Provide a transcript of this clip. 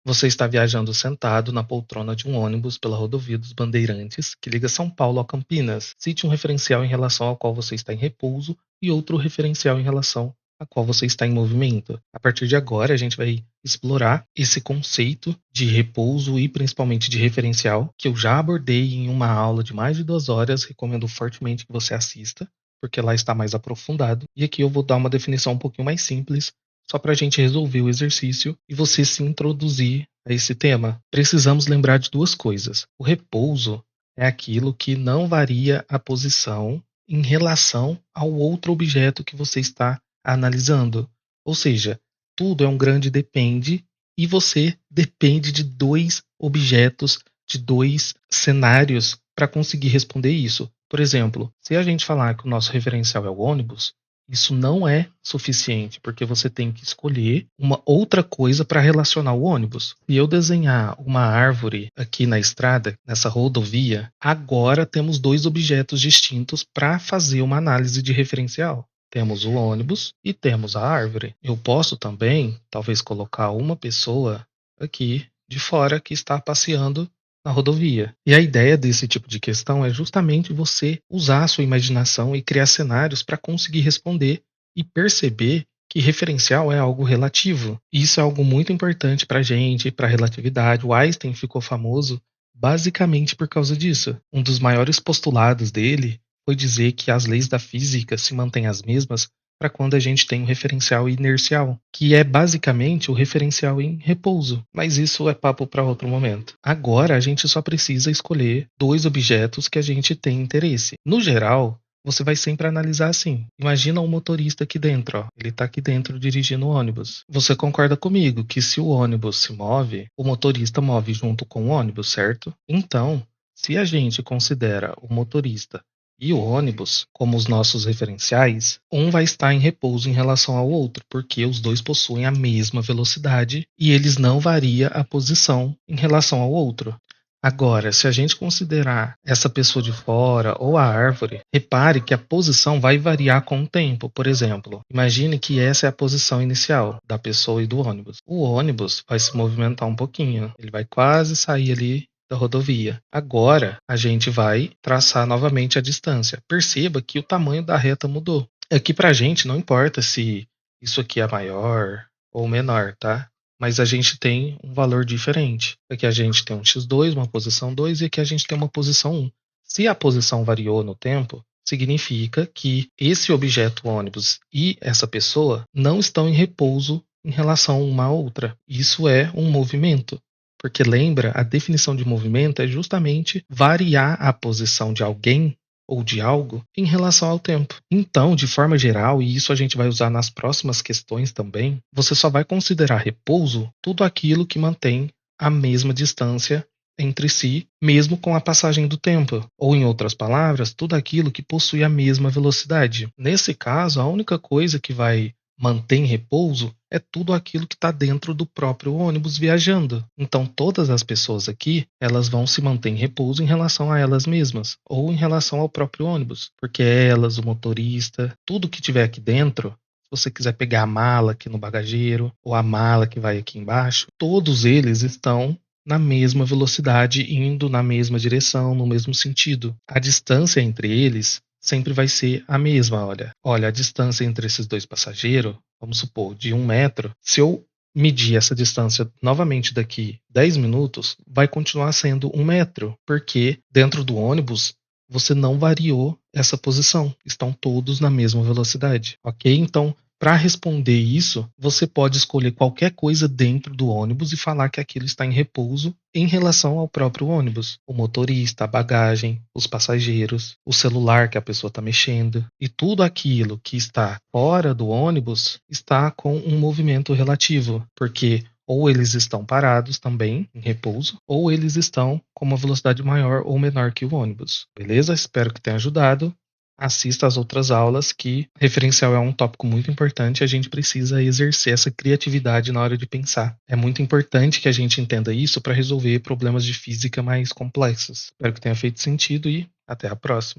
Você está viajando sentado na poltrona de um ônibus pela rodovia dos Bandeirantes, que liga São Paulo a Campinas. Cite um referencial em relação ao qual você está em repouso e outro referencial em relação ao qual você está em movimento. A partir de agora, a gente vai explorar esse conceito de repouso e principalmente de referencial, que eu já abordei em uma aula de mais de 2 horas. Recomendo fortemente que você assista, porque lá está mais aprofundado. E aqui eu vou dar uma definição um pouquinho mais simples, só para a gente resolver o exercício e você se introduzir a esse tema. Precisamos lembrar de 2 coisas. O repouso é aquilo que não varia a posição em relação ao outro objeto que você está analisando. Ou seja, tudo é um grande depende e você depende de 2 objetos, de 2 cenários para conseguir responder isso. Por exemplo, se a gente falar que o nosso referencial é o ônibus, isso não é suficiente, porque você tem que escolher uma outra coisa para relacionar o ônibus. Se eu desenhar uma árvore aqui na estrada, nessa rodovia, agora temos 2 objetos distintos para fazer uma análise de referencial. Temos o ônibus e temos a árvore. Eu posso também, talvez, colocar uma pessoa aqui de fora que está passeando na rodovia. E a ideia desse tipo de questão é justamente você usar a sua imaginação e criar cenários para conseguir responder e perceber que referencial é algo relativo. Isso é algo muito importante para a gente, para a relatividade. O Einstein ficou famoso basicamente por causa disso. Um dos maiores postulados dele foi dizer que as leis da física se mantêm as mesmas para quando a gente tem um referencial inercial, que é basicamente o referencial em repouso. Mas isso é papo para outro momento. Agora a gente só precisa escolher 2 objetos que a gente tem interesse. No geral, você vai sempre analisar assim. Imagina um motorista aqui dentro, ó. Ele está aqui dentro dirigindo o ônibus. Você concorda comigo que se o ônibus se move, o motorista move junto com o ônibus, certo? Então, se a gente considera o motorista e o ônibus como os nossos referenciais, um vai estar em repouso em relação ao outro, porque os dois possuem a mesma velocidade e eles não variam a posição em relação ao outro. Agora, se a gente considerar essa pessoa de fora ou a árvore, repare que a posição vai variar com o tempo. Por exemplo, imagine que essa é a posição inicial da pessoa e do ônibus. O ônibus vai se movimentar um pouquinho, ele vai quase sair ali da rodovia. Agora, a gente vai traçar novamente a distância. Perceba que o tamanho da reta mudou. Aqui pra gente não importa se isso aqui é maior ou menor, tá? Mas a gente tem um valor diferente. Aqui a gente tem um x2, uma posição 2, e aqui a gente tem uma posição 1. Se a posição variou no tempo, significa que esse objeto ônibus e essa pessoa não estão em repouso em relação uma à outra. Isso é um movimento. Porque lembra, a definição de movimento é justamente variar a posição de alguém ou de algo em relação ao tempo. Então, de forma geral, e isso a gente vai usar nas próximas questões também, você só vai considerar repouso tudo aquilo que mantém a mesma distância entre si, mesmo com a passagem do tempo. Ou, em outras palavras, tudo aquilo que possui a mesma velocidade. Nesse caso, a única coisa que vai manter em repouso é tudo aquilo que está dentro do próprio ônibus viajando. Então, todas as pessoas aqui, elas vão se manter em repouso em relação a elas mesmas, ou em relação ao próprio ônibus, porque elas, o motorista, tudo que tiver aqui dentro, se você quiser pegar a mala aqui no bagageiro, ou a mala que vai aqui embaixo, todos eles estão na mesma velocidade, indo na mesma direção, no mesmo sentido. A distância entre eles sempre vai ser a mesma, olha, a distância entre esses 2 passageiros, vamos supor, de 1 metro, se eu medir essa distância novamente daqui 10 minutos, vai continuar sendo 1 metro, porque dentro do ônibus você não variou essa posição, estão todos na mesma velocidade, ok? Então, para responder isso, você pode escolher qualquer coisa dentro do ônibus e falar que aquilo está em repouso em relação ao próprio ônibus. O motorista, a bagagem, os passageiros, o celular que a pessoa está mexendo. E tudo aquilo que está fora do ônibus está com um movimento relativo, porque ou eles estão parados também, em repouso, ou eles estão com uma velocidade maior ou menor que o ônibus. Beleza? Espero que tenha ajudado. Assista às outras aulas, que referencial é um tópico muito importante e a gente precisa exercer essa criatividade na hora de pensar. É muito importante que a gente entenda isso para resolver problemas de física mais complexos. Espero que tenha feito sentido e até a próxima.